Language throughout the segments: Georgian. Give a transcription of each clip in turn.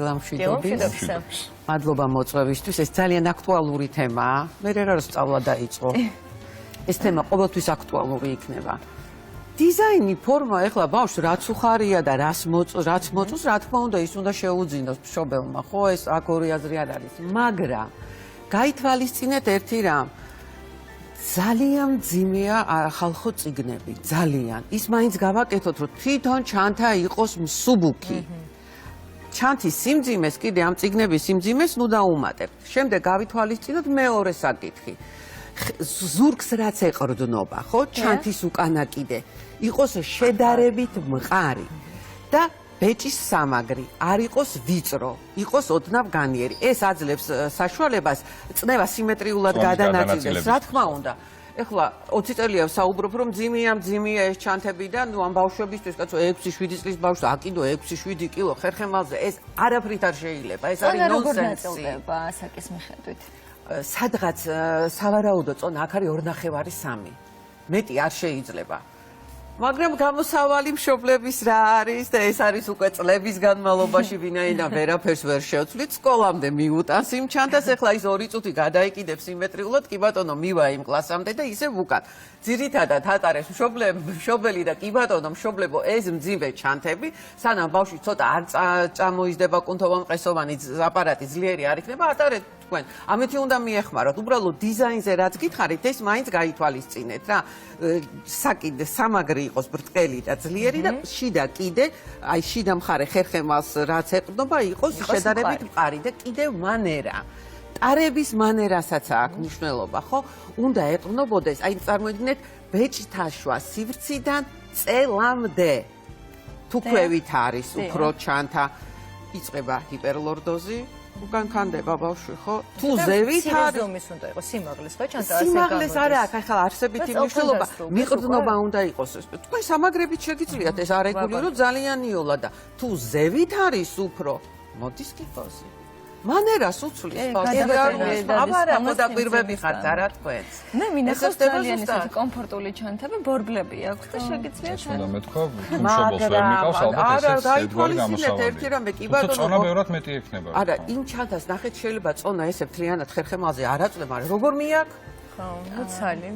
დილამშვიდობის. მადლობა მოწვევისთვის. ეს ძალიან აქტუალური თემაა. მე რა სწავლა დაიწყო. ეს თემა ყოველთვის აქტუალური იქნება. დიზაინი, ფორმა, ეხლა ბავშვს რაც უხარია და რაც მოწონს, რა თქმა უნდა, ის უნდა შეუძინოს მშობელმა, ხო, ეს აქ ორი აზრი არ არის. მაგრამ გაითვალისწინეთ ერთი რამ. ძალიან მძიმეა ხალხო წიგნები, ძალიან. ის მაინც გავაკეთოთ, რომ თვითონ ჩანთა იყოს მსუბუქი. ჩანთის სიმძიმეს, კიდე ამ წიგნების სიმძიმეს ნუ დაუმატებთ. შემდეგ გავითვალისწინოთ მეორე საკითხი. ზურგს რაც ეყრდნობა, ხო? ჩანთის უკანა კიდე იყოს შედარებით მყარი და ბეჭის სამაგრი არ იყოს ვიწრო, იყოს ოდნავ განიერი. ეს აძლევს საშუალებას წნევა სიმეტრიულად გადანაწილდეს, რა თქმა უნდა. ეხლა 20 წელია საუბრობ, რომ მძიმეა ეს ჩანთები და ნუ ამ ბავშვებისთვის, კაცო 6-7 წლის ბავშვს აკიდო 6-7 კილო ხერხემალზე, ეს არაფრით არ შეიძლება. ეს არის ნონსენსი. ასაკის მიხედვით. სადღაც სავარაუდო წონა აქ არის 2.5-3. მეტი არ შეიძლება. მაგრამ გამოსავალი მშობლების რა არის და ეს არის უკვე წლების განმავლობაში ვინაიდან ვერაფერს ვერ შევცვლით სკოლამდე მიუტანს იმ ჩანთას ეხლა ის 2 წუთი გადაიკიდებს სიმეტრიულად კი ბატონო მივა იმ კლასამდე და ისევ უკან ძირითადად ატარებს მშობელი და კი ბატონო მშობლებო ეს მძიმე ჩანთები სანამ ბავშვი ცოტა არ წამოიზდება კუნთოვან-მყესოვანი აპარატი ძლიერი არ იქნება ატარეთ თქვენ ამეთი უნდა მიეხმაროთ უბრალოდ დიზაინზე რაც გითხარით ეს მაინც გაითვალისწინეთ რა საკიდე სამაგრი იყოს ბრტყელი და ძლიერი და შიდა კიდე აი შიდა მხარე ხერხემალს რაც ეყრდნობა იყოს შედარებით მყარი და კიდევ მანერა ტარების მანერასაც აქვს მნიშვნელობა ხო უნდა ეყრდნობოდეს აი წარმოიდგინეთ ბეჭდაშვა სივრციდან წელამდე თუ ქვევით არის უფრო ჩანთა იწყება ჰიპერლორდოზი უკან კანდება ბავშვი ხო თუ ზევით არის ზომის უნდა იყოს სიმაღლის ხო ჩანთა ასე სიმაღლეს არა აქვს ახლა არსებითი მნიშვნელობა მიყრდნობა უნდა იყოს თქვენ სამაგრებით შეგიძლიათ ეს არეგულიროთ ძალიან იოლა და თუ ზევით არის უფრო მოდის კიფოზე მანერას უცვლის აბარა მოდაკვირვები ხართ არა თქვენს მე მინახავს ძალიან ესეთი კომფორტული ჩანთები ბორბლები აქვს და შეგიძლიათ უნდა მეთქვა მშობელს ვერ მიყავს ალბათ ესეც ერთგვარი გამოსავალი თუმცა წონა ბევრად მეტი ექნება არა იმ ჩანთას ნახეთ შეიძლება წონა ესე მთლიანად ხერხემალზე არ აწვდე მაგრამ როგორ მიაქვს მოცალი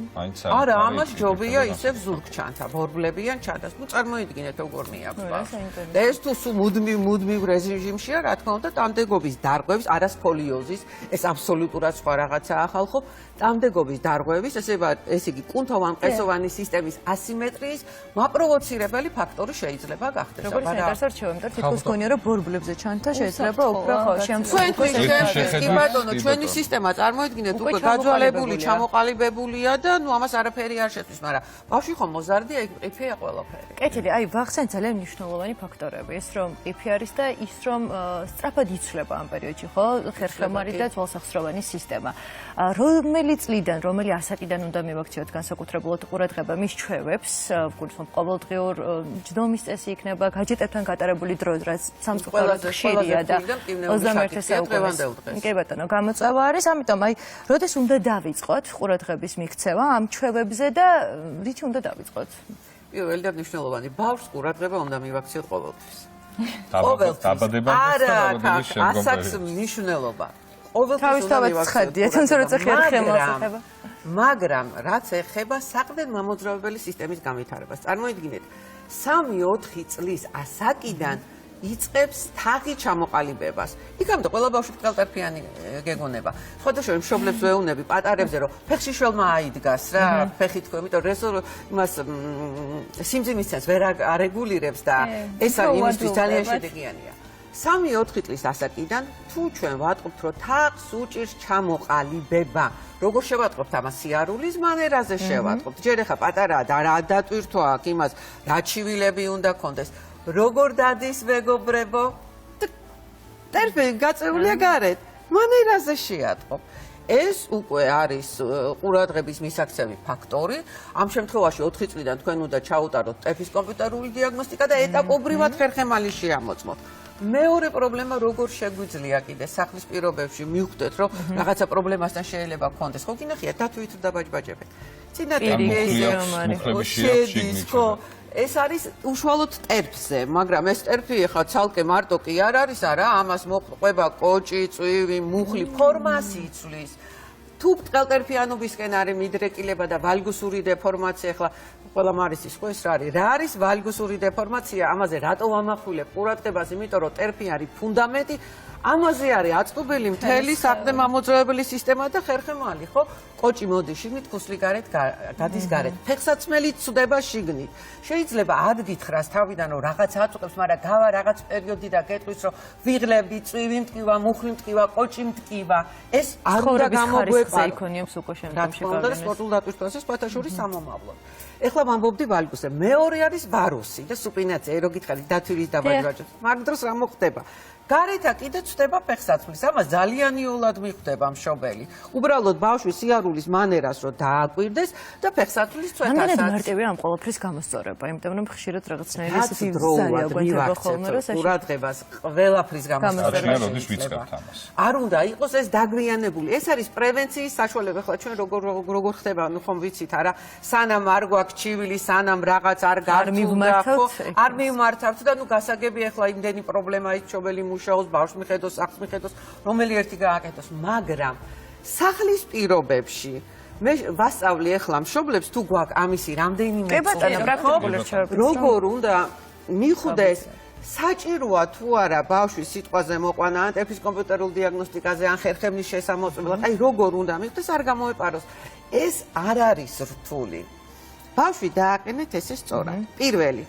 არა ამას ჯობია ისევ ზურგ ჩანთა ბორბლებიან ჩანთას ნუ წარმოიდგინეთ როგორ მიაქვს და ეს თუ მუდმივ რეჟიმშია რა თქმა უნდა ტამდეგობის დარღვევის არასფოლიოზის ეს აბსოლუტურად სხვა რაღაცაა ხალხო ტამდეგობის დარღვევის ესე იგი კუნთოვან-მყესოვანი სისტემის ასიმეტრიის მაპროვოცირებელი ფაქტორი შეიძლება გახდეს როგორც ინტერესს რჩევენ და თითქოს გონია რომ ბორბლებზე ჩანთა შეიძლება უფრო ხო შემთხვევაში ჩვენი სისტემა წარმოიდგინეთ უკვე გაძვალებული ჩამოყალიბებულია და ნუ ამას არაფერი არ შეცვლის, მაგრამ ბავშვი ხომ მოზარდია, იქ ყიფეა ყველაფერი. კეთილი, აი ვახსენეთ ძალიან მნიშვნელოვანი ფაქტორები, ის რომ ყიფე არის და ის რომ სწრაფად იცვლება ამ პერიოდში, ხო? ხერხემალი და ძვალსახსროვანი სისტემა. რომელი წლიდან, რომელი ასაკიდან უნდა მივაქციოთ განსაკუთრებულად ყურადღება მის ჩვევებს, გულისხმობ ყოველდღიურ ჯდომის წესი იქნება, გაჯეტებთან გატარებული დრო, რაც სამწუხაროდ ხშირია და 21 საუკუნეში. კი ბატონო, გამოწვევა არის, ამიტომ აი, როდეს უნდა დავიწყოთ ყურადღების მიქცევა ამ ჩვევებზე და რითი უნდა დავიწყოთ? პირველი და მნიშვნელოვანი ბავშვს ყურადღება უნდა მივაქციოთ ყოველთვის. დაბადება არა, ასაკს მნიშვნელობა. თავისთავად ცხადია, თუმცა როცა ხერხემალს ეხება. მაგრამ რაც ეხება საყრდენ მამოძრავებელი სისტემის განვითარებას, წარმოიდგინეთ 3-4 წლის ასაკიდან იწყებს თაღი ჩამოყალიბებას. იქამდე ყველა ბავშვი ყელტარფიანი გეგონება. ხოდაშორი მშობლებს ვეუბნები პატარებზე რომ ფეხში შველმა აიდგას რა, ფეხი თქო, იმიტომ რომ იმას სიმძიმის წენს ვერ არეგულირებს და ეს არის იმისთვის ძალიან შედეგიანია. 3-4 წლის ასაკიდან თუ ჩვენ ვატყობთ რომ თაღს უჭირს ჩამოყალიბება, როგორ შევატყობთ ამას სიარულის მანერაზე შევატყობთ. ჯერ ახლა პატარაა და რა დატვირთვა აქ იმას, რა ჩივილები უნდა კონდეს. როგორ დადის მეგობრებო? ტერფი გაწეულია გარეთ. მანერაზე შეატყობ. ეს უკვე არის ყურადღების მისაქცევი ფაქტორი. ამ შემთხვევაში 4 წლიდან თქვენ უნდა ჩაუტაროთ ტეფის კომპიუტერული დიაგნოსტიკა და ეტაპობრივად ხერხემალი შეამოწმოთ. მეორე პრობლემა როგორ შეგვიძლია კიდე სახლის პირობებში მივხვდეთ რომ რაღაცა პრობლემასთან შეიძლება გქონდეს. ხო გინახია დათვით და ბაჯბაჯებეთ. წინა ტემპი ეს შედის ხო ეს არის უშუალოდ ტერფზე, მაგრამ ეს ტერფი ხა ცალკე მარტო კი არ არის, არა, ამას მოყვება კოჭი, წვივი, მუხლი, ფორმას იცვლის. თუ ტყელტერფიანობისკენ არის მიდრეკილება და ვალგუსური დეფორმაცია, ხლა ყველამ არის ის ხო ეს რა არის? რა არის ვალგუსური დეფორმაცია? ამაზე რატო ვამახვილებ ყურადღებას? იმიტომ რომ ტერფი არის ფუნდამენტი, ამაზე არის აწყობილი მთელი საყრდენ-მამოძრავებელი სისტემა და ხერხემალი, ხო? კოჭი მოდის შიგნით, ქუსლი გარეთ გადის გარეთ. ფეხსაცმელი წვდება შიგნით. შეიძლება არ გითხრას თავიდან რომ რაღაც აწუხებს, მაგრამ გავა რაღაც პერიოდი და გეტყვის რომ ვიღლები, წვივი მტკივა, მუხლი მტკივა, კოჭი მტკივა. ეს არ უნდა გამოგვეყარო. იქონიებს უკვე რა შემდგომში თქმა უნდა, სპორტულ დატვირთვაზე სხვათაშორის სამომავლოდ. ეხლა ვამბობდი ვალგუსზე. მეორე არის ვაროსი და სუპინაცია, რო გითხარით დათვირის დაბაჯბაჯებს. მაგ დროს რა მოხდება? გარეთა კიდე წვდება ფეხსაცმლის, ამას ძალიან იოლად მიხვდება მშობელი. უბრალოდ ბავშვი სიარულის მანერას რო დააკვირდეს და ფეხსაცმლის წვეთასაც. ამდენად მარტივია ამ ყოველფრის გამოსწორება, იმიტომ რომ ხშირად რაღაცნაირი სიზარია გვეძება ხოლმე, რომ ყურადღებას ყველაფრის გამოსწორება როდის ვიწყებთ ამას. არ უნდა იყოს ეს დაგვიანებული. ეს არის პრევენციის საშუალება. ხლა ჩვენ როგორ ხდება, ნუ ხომ ვიცით, არა, სანამ არ გვაქვს ჩივილი, სანამ რაღაც არ გართულდა, ხო? არ მივმართავთ და ნუ გასაგებია ხლა იმდენი პრობლემა ის მშობელი მუშაობს, ბავშვს მიხედოს, სახლს მიხედოს, რომელი ერთი გააკეთოს, მაგრამ სახლის პირობებში მე ვასწავლი ახლა მშობლებს თუ გვაქვს ამისი რამდენიმე როგორ უნდა მიხვდეს საჭიროა თუ არა ბავშვის სიტყვაზე მოყვანა ან ტეფის კომპიუტერულ დიაგნოსტიკაზე ან ხერხემლის შესამოწმებლად, აი როგორ უნდა მიხვდეს არ გამოეპაროს. ეს არ არის რთული. ბავშვი დააყენეთ ესე სწორად. პირველი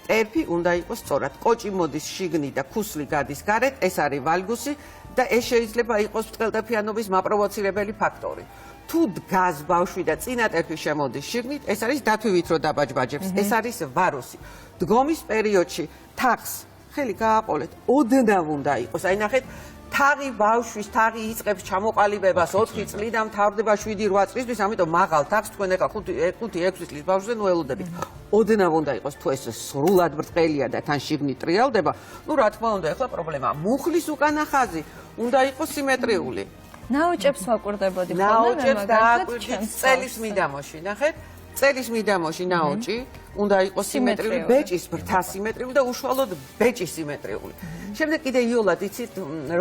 ტერფი უნდა იყოს სწორად. კოჭი მოდის შიგნით და ქუსლი გადის გარეთ, ეს არის ვალგუსი და ეს შეიძლება იყოს ტყელტერფიანობის მაპროვოცირებელი ფაქტორი. თუ დგას ბავშვი და წინა ტერფი შემოდის შიგნით, ეს არის დათვივით რო დაბაჯბაჯებს, ეს არის ვაროსი. დგომის პერიოდში თაღს ხელი გააყოლეთ, ოდნავ უნდა იყოს. აი ნახეთ, თაღი ბავშვის თაღი იწყებს ჩამოყალიბებას 4 წლიდან მთავრდება 7-8 წლისთვის, ამიტომ მაღალ თაღს თქვენ ეხლა 5-6 წლის ბავშვზე ნუ ელოდებით. ოდნავ უნდა იყოს, თუ ეს სრულად ბრტყელია და თან შიგნით ტრიალდება, ნუ რა თქმა უნდა, ეხლა პრობლემაა. მუხლის უკანა ხაზი უნდა იყოს სიმეტრიული. ნაოჭებს ვაკვირდებოდი ხოლმე, ნაოჭებს დააკვირდით წელის მიდამოში, ნახეთ? წელის მიდამოში ნაოჭი უნდა იყოს სიმეტრიული, ბეჭის ბრთა სიმეტრიული და უშუალოდ ბეჭის სიმეტრიული. შემდეგ კიდე იოლად იცით,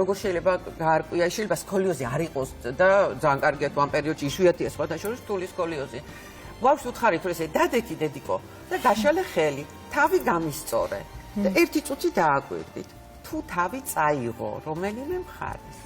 როგორ შეიძლება გაარკვია, შეიძლება სკოლიოზი არ იყოს და ძალიან კარგია თუ ამ პერიოდში იშვიათია სხვათა შორის რთული სკოლიოზი. ბავშვს უთხარით რომ ესე დადექი დედიკო და გაშალე ხელი, თავი გამისწორე და ერთი წუთი დააკვირდით. თუ თავი წაიღო რომელიმე მხარეს.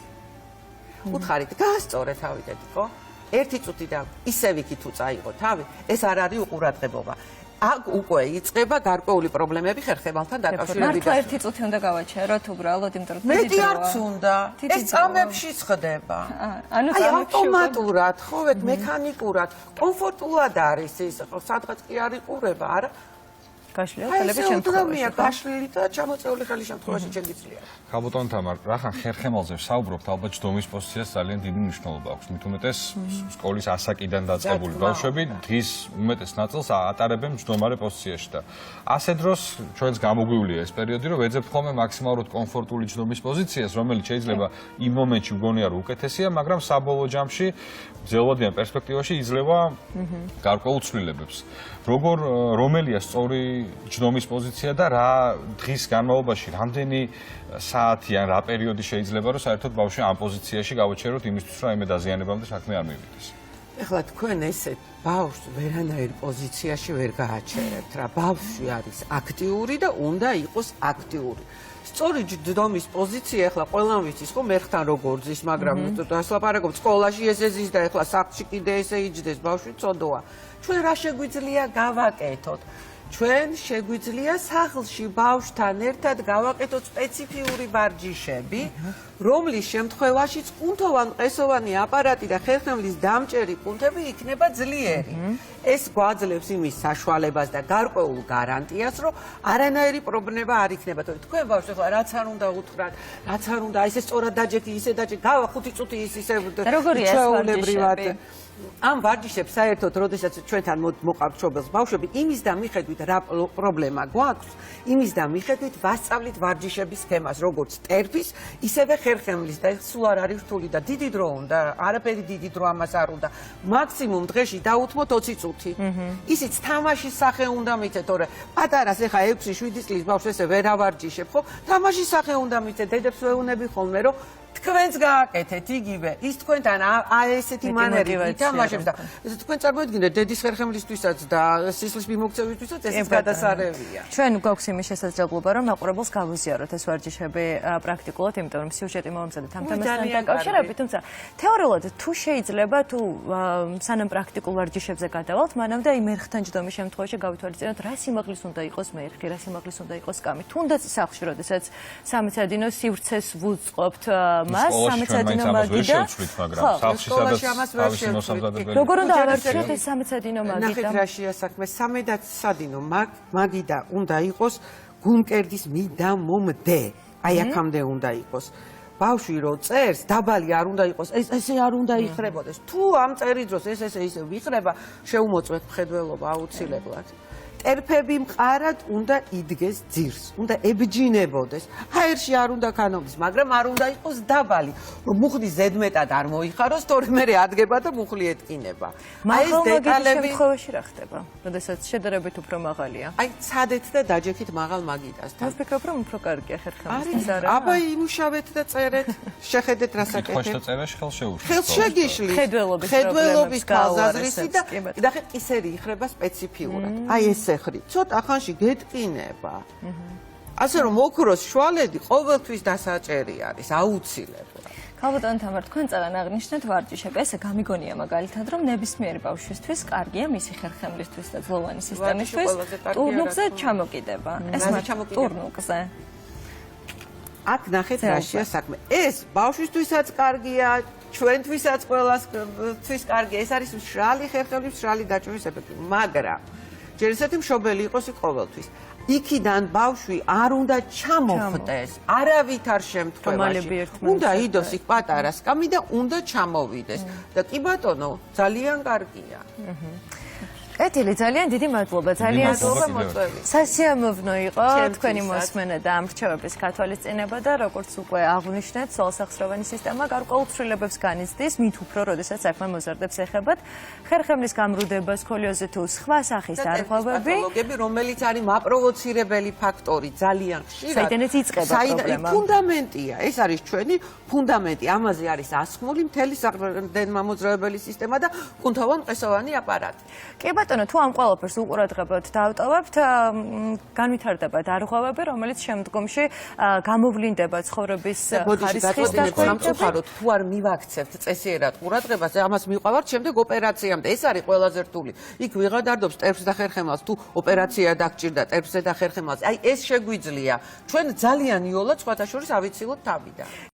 უთხარით გაასწორე თავი დედიკო. ერთი წუთი და ისევ იქი თუ წაიღო თავი, ეს არ არის უყურადღებობა. აქ უკვე იწყება გარკვეული პრობლემები ხერხემალთან დაკავშირებით. მართლა ერთი წუთი უნდა გავაჩეროთ უბრალოდ, იმიტომ რომ მეტი არც უნდა. ეს წამებში ხდება. აი ავტომატურად, ხო, მექანიკურად, კომფორტულად არის ის, სადღაც კი არ იყურება, არა? გაშლილი ხელების შემთხვევაში. გაშლილი და ჩამოწეული ხელის შემთხვევაში შეგიძლია. ხაბატონ თამარ, რახან ხერხემალზე ვსაუბრობთ, ალბათ ჯდომის პოზიციას ძალიან დიდი მნიშვნელობა აქვს. მით უმეტეს სკოლის ასაკიდან დაწყებული ბავშვები დღის უმეტეს ნაწილს ატარებენ ჯდომარე პოზიციაში და ასე დროს ჩვენს გამოგვივლია ეს პერიოდი, რომ ვეძებთ ხოლმე მაქსიმალურად კომფორტული ჯდომის პოზიციას, რომელიც შეიძლება იმ მომენტში ვგონია რომ უკეთესია, მაგრამ საბოლოო ჯამში ძველვადიან პერსპექტივაში იძლევა გარკვეულ ცვლილებებს. რომელია სწორი ჯდომის პოზიცია და რა დღის განმავლობაში რამდენი საათი ან რა პერიოდი შეიძლება რომ საერთოდ ბავშვი ამ პოზიციაში გავაჩეროთ იმისთვის რომ ემე დაზიანებამდე საქმე არ მივიდეს. ეხლა თქვენ ესე ბავშვს ვერანაირ პოზიციაში ვერ გააჩერებთ რა. ბავშვი არის აქტიური და უნდა იყოს აქტიური. სწორი ჯდომის პოზიცია ეხლა ყველამ ვიცის ხო მერხთან როგორ ზის, მაგრამ ასლაპარაკობ სკოლაში ესე ზის და ეხლა სახლში კიდე ესე იჯდეს ბავშვი ცოდოა. ჩვენ რა შეგვიძლია გავაკეთოთ? ჩვენ შეგვიძლია სახლში ბავშვთან ერთად გავაკეთოთ სპეციფიური ვარჯიშები, რომლის შემთხვევაშიც კუნთოვან მყესოვანი აპარატი და ხერხემლის დამჭერი კუნთები იქნება ძლიერი. ეს გვაძლევს იმის საშუალებას და გარკვეულ გარანტიას, რომ არანაირი პრობლემა არ იქნება. თქვენ ბავშვს ახლა რაც არ უნდა უთხრათ, რაც არ უნდა, ესე სწორად დაჯექი, ისე დაჯექი, გავა 5 წუთი ის ისე როგორია ეს ვარჯიშები? ამ ვარჯიშებს საერთოდ, როდესაც ჩვენთან მოყავთ მშობელს ბავშვები, იმის და მიხედვით რა პრობლემა გვაქვს, იმის და მიხედვით ვასწავლით ვარჯიშების სქემას, როგორც ტერფის, ისევე ხერხემლის და სულ არ არის რთული და დიდი დრო უნდა, არაფერი დიდი დრო ამას არ უნდა. მაქსიმუმ დღეში დაუთმოთ 20 წუთი. ისიც თამაშის სახე უნდა მიცეთ, თორე პატარას ეხა 6-7 წლის ბავშვს ესე ვერ ავარჯიშებ, ხო? თამაშის სახე უნდა მიცეთ, დედებს ვეუბნები ხოლმე, რომ თქვენც გააკეთეთ იგივე, ის თქვენთან ესეთი მანერით ითამაშებს და თქვენ წარმოიდგინეთ დედის ხერხემლისთვისაც და სისხლის მიმოქცევისთვისაც ეს გადასარევია. ჩვენ გვაქვს იმის შესაძლებლობა, რომ მაყურებელს გავიზიაროთ ეს ვარჯიშები პრაქტიკულად, იმიტომ რომ სიუჟეტი მომზადეთ ამ თემასთან დაკავშირებით, თუმცა თეორიულად თუ შეიძლება თუ სანამ პრაქტიკულ ვარჯიშებზე გადავალთ, მანამდე იმ ერხთან ჯდომის შემთხვევაში გავითვალისწინოთ, რა სიმაღლის უნდა იყოს მერხი, რა სიმაღლის უნდა იყოს კამი. თუნდაც სახლში, როდესაც 13 სადინო სივრცეს ვუწყობთ მას 13 სადინო მაგიდა. როგორ უნდა ავარჯიშოთ ეს 13 სადინო მაგიდა? ნახეთ რა შეასაქმე 13 სადინო მაგიდა უნდა იყოს გულმკერდის მიდამომდე. აი აქამდე უნდა იყოს. ბავშვი რო წერს, დაბალი არ უნდა იყოს, ესე არ უნდა იხრებოდეს. თუ ამ წერის დროს ესე ვიხრება, შეუმოწმეთ მხედველობა აუცილებლად. ტერფები მყარად უნდა იდგეს ძირს, უნდა ებჯინებოდეს. ჰაერში არ უნდა ქანოდეს, მაგრამ არ უნდა იყოს დაბალი, რომ მუხლი ზედმეტად არ მოიხაროს, თორემ მე ადგება და მუხლი ეტკინება. აი ეს დეტალები შემთხვევაში რა ხდება? როდესაც შედარებით უფრო მაღალია. აი ცადეთ და დაჯექით მაღალ მაგიდასთან. მე ვფიქრობ, რომ უფრო კარგია ხერხემლის არა. აბა იმუშავეთ და წერეთ, შეხედეთ რა საკეთებ. ხო, შეწერაში ხელს შეუშლით. ხელს შეგიშლით. ხედველობის გაზრისი და ნახეთ ისერი იხრება სპეციფიურად. აი ეს ცოტა ხანში გეტკინება. ასე რომ ოქროს შვალედი ყოველთვის დასაჭერი არის, აუცილებლად. ქალბატონ თამარ, თქვენ წაღან აღნიშნეთ ვარჯიშები, ესე გამიგონია მაგალითად, რომ ნებისმიერი ბავშვისთვის კარგია მისი ხერხემლისთვის და ძლოვანი სისტემისთვის ტურნუგზე ჩამოკიდება. ეს ტურნუგზე. აქ ნახეთ რა შეასაქმე. ეს ბავშვისთვისაც კარგია, ჩვენთვისაც ყველასთვის კარგია. ეს არის მშრალი ხერხემლის მშრალი დაჭმის ეფექტი, მაგრამ ჯერ ესეთი მშობელი იყოს ყოველთვის. იქიდან ბავშვი არ უნდა ჩამოხდეს, არავითარ შემთხვევაში. უნდა იდოს იქ პატარა სკამი და უნდა ჩამოვიდეს. და კი ბატონო, ძალიან კარგია. კეთილი, ძალიან დიდი მადლობა, ძალიან სასიამოვნო იყო თქვენი მოსმენა და ამრჩევების გათვალისწინება და როგორც უკვე აღვნიშნეთ, სოლსახსროვანი სისტემა გარკვეულ ცვლილებებს განიცდის, მით უფრო, როდესაც საქმე მოზარდებს ეხებათ ხერხემლის გამრუდება, სქოლიოზი თუ სხვა სახის დარღვევები, რომელიც არის მაპროვოცირებელი ფაქტორი ძალიან ხშირად. საიდანაც იწყება პრობლემა. ფუნდამენტია, ეს არის ჩვენი ფუნდამენტი. ამაზე არის ასხმული მთელი საყრდენმამოძრავებელი სისტემა და კუნთოვან ყესოვანი აპარატი. კი ბატონო, თუ ამ ყველაფერს უყურადღებოდ დავტოვებთ, განვითარდება დარღვევები, რომელიც შემდგომში გამოვლინდება ცხოვრების ხარისხის სამწუხაროდ, თუ არ მივაქცევთ წესიერად ყურადღებას, ამას მივყავართ შემდეგ ოპერაციამდე. ეს არის ყველაზე რთული. იქ ვიღადარდობს ტერფს და ხერხემალს, თუ ოპერაცია დაგჭირდა ტერფსზე და ხერხემალს. აი ეს შეგვიძლია. ჩვენ ძალიან იოლად სხვათა შორის ავიცილოთ თავიდან.